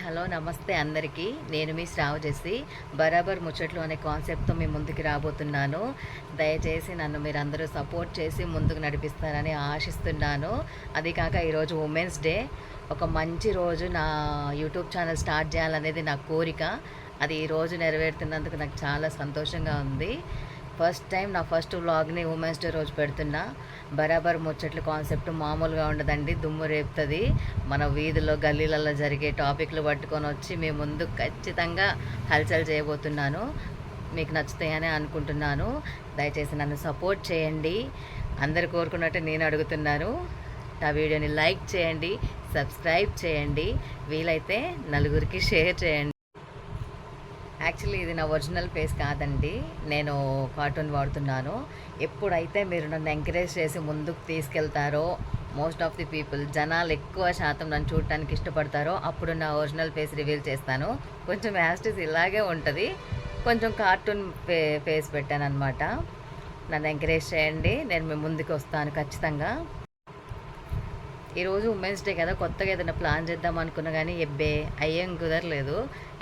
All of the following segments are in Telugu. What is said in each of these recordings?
హలో నమస్తే అందరికీ. నేను మీ శ్రావజేసి బరాబర్ ముచ్చట్లు అనే కాన్సెప్ట్తో మీ ముందుకు రాబోతున్నాను. దయచేసి నన్ను మీరందరూ సపోర్ట్ చేసి ముందుకు నడిపిస్తారని ఆశిస్తున్నాను. అది కాక ఈరోజు ఉమెన్స్ డే, ఒక మంచి రోజు నా యూట్యూబ్ ఛానల్ స్టార్ట్ చేయాలనేది నా కోరిక. అది ఈరోజు నెరవేరుతున్నందుకు నాకు చాలా సంతోషంగా ఉంది. ఫస్ట్ టైం నా ఫస్ట్ వ్లాగ్ని ఉమెన్స్ డే రోజు పెడుతున్నా. బరాబర్ ముచ్చట్లు కాన్సెప్ట్ మామూలుగా ఉండదండి, దుమ్ము రేపుతుంది. మన వీధిలో గల్లీలలో జరిగే టాపిక్లు పట్టుకొని వచ్చి మీ ముందు ఖచ్చితంగా హల్చల్ చేయబోతున్నాను. మీకు నచ్చుతాయని అనుకుంటున్నాను. దయచేసి నన్ను సపోర్ట్ చేయండి. అందరు కోరుకున్నట్టు నేను అడుగుతున్నాను. నా వీడియోని లైక్ చేయండి, సబ్స్క్రైబ్ చేయండి, వీలైతే నలుగురికి షేర్ చేయండి. యాక్చువల్లీ ఇది నా ఒరిజినల్ ఫేస్ కాదండి, నేను కార్టూన్ వాడుతున్నాను. ఎప్పుడైతే మీరు నన్ను ఎంకరేజ్ చేసి ముందుకు తీసుకెళ్తారో, మోస్ట్ ఆఫ్ ది పీపుల్ జనాలు ఎక్కువ శాతం నన్ను చూడటానికి ఇష్టపడతారో అప్పుడు నా ఒరిజినల్ ఫేస్ రివీల్ చేస్తాను. కొంచెం యాస్టిస్ ఇలాగే ఉంటుంది, కొంచెం కార్టూన్ ఫేస్ పెట్టాను అనమాట. నన్ను ఎంకరేజ్ చేయండి, నేను మీ ముందుకు వస్తాను ఖచ్చితంగా. ఈరోజు ఉమెన్స్ డే కదా, కొత్తగా ఏదైనా ప్లాన్ చేద్దాం అనుకున్నా కానీ అయ్యేం కుదరలేదు.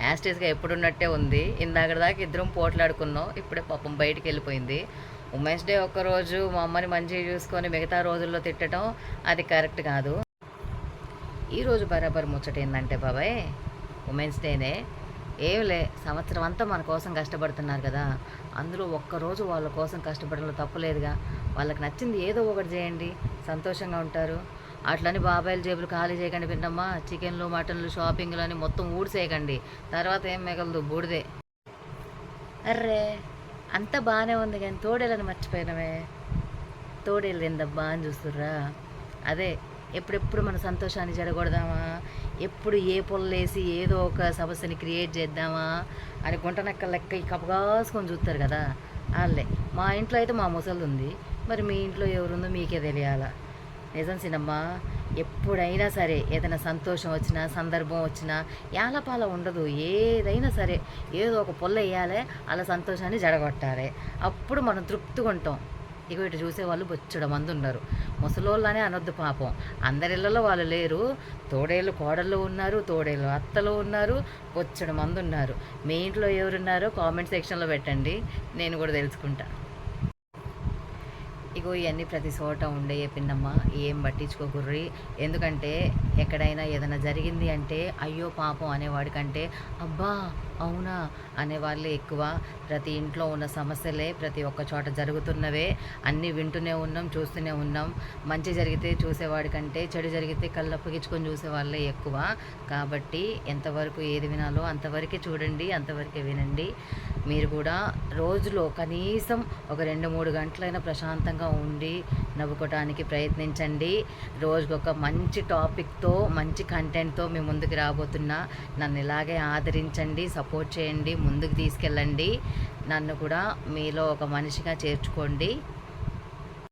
యాస్టేజ్గా ఎప్పుడున్నట్టే ఉంది. ఇందాక దాకా ఇద్దరం పోట్లాడుకున్నాం, ఇప్పుడే పాపం బయటికి వెళ్ళిపోయింది. ఉమెన్స్ డే ఒక్కరోజు మా అమ్మని మంచిగా చూసుకొని మిగతా రోజుల్లో తిట్టడం అది కరెక్ట్ కాదు. ఈరోజు బరాబర్ ముచ్చట ఏంటంటే బాబాయ్, ఉమెన్స్ డేనే ఏమిలే, సంవత్సరం అంతా మన కోసం కష్టపడుతున్నారు కదా, అందులో ఒక్కరోజు వాళ్ళ కోసం కష్టపడడంలో తప్పులేదుగా. వాళ్ళకి నచ్చింది ఏదో ఒకటి చేయండి, సంతోషంగా ఉంటారు. అట్లని బాబాయిల జేబులు ఖాళీ చేయకండి పిన్నమ్మా. చికెన్లు, మటన్లు, షాపింగ్లు అని మొత్తం ఊడిసేయకండి, తర్వాత ఏం మిగలదు, బూడిదే. అర్రే అంతా బాగానే ఉంది కానీ తోడేళ్ళని మర్చిపోయినవే. తోడేళ్ళు ఏందబ్బా అని చూస్తుర్రా? అదే ఎప్పుడెప్పుడు మన సంతోషాన్ని జడగొడదామా, ఎప్పుడు ఏ పొల్లేసి ఏదో ఒక సమస్యని క్రియేట్ చేద్దామా అని గుంటనక్క లెక్క కపగాసుకొని చూస్తారు కదా వాళ్ళే. మా ఇంట్లో అయితే మా ముసలి ఉంది, మరి మీ ఇంట్లో ఎవరుందో మీకే తెలియాలా. నిజం సినమ్మా, ఎప్పుడైనా సరే ఏదైనా సంతోషం వచ్చినా, సందర్భం వచ్చినా యాలపాల ఉండదు. ఏదైనా సరే ఏదో ఒక పొల్ల వేయాలి, అలా సంతోషాన్ని జడగొట్టాలి, అప్పుడు మనం తృప్తిగా ఉంటాం. ఇక ఇటు చూసేవాళ్ళు బొచ్చడం మంది ఉన్నారు. ముసలోళ్ళనే అనొద్దు పాపం, అందరిళ్ళలో వాళ్ళు లేరు. తోడేళ్ళు కోడళ్ళు ఉన్నారు, తోడేళ్ళు అత్తలు ఉన్నారు, బొచ్చడం మంది ఉన్నారు. మీ ఇంట్లో ఎవరున్నారో కామెంట్ సెక్షన్లో పెట్టండి, నేను కూడా తెలుసుకుంటా. ఇగో ఇవన్నీ ప్రతి చోట ఉండే పిన్నమ్మ, ఏం పట్టించుకోకుర్రి. ఎందుకంటే ఎక్కడైనా ఏదైనా జరిగింది అంటే అయ్యో పాపం అనేవాడికంటే అబ్బా అవునా అనేవాళ్ళే ఎక్కువ. ప్రతి ఇంట్లో ఉన్న సమస్యలే ప్రతి ఒక్క చోట జరుగుతున్నవే, అన్నీ వింటూనే ఉన్నాం, చూస్తూనే ఉన్నాం. మంచి జరిగితే చూసేవాడికంటే చెడు జరిగితే కళ్ళప్పగించుకొని చూసేవాళ్ళే ఎక్కువ. కాబట్టి ఎంతవరకు ఏది వినాలో అంతవరకే చూడండి, అంతవరకే వినండి. మీరు కూడా రోజులో కనీసం ఒక 2-3 గంటలైనా ప్రశాంతంగా ఉండి నవ్వుకోవడానికి ప్రయత్నించండి. రోజుకొక మంచి టాపిక్తో, మంచి కంటెంట్తో మీ ముందుకు రాబోతున్నా. నన్ను ఇలాగే ఆదరించండి, సపోర్ట్ చేయండి, ముందుకు తీసుకెళ్ళండి. నన్ను కూడా మీలో ఒక మనిషిగా చేర్చుకోండి.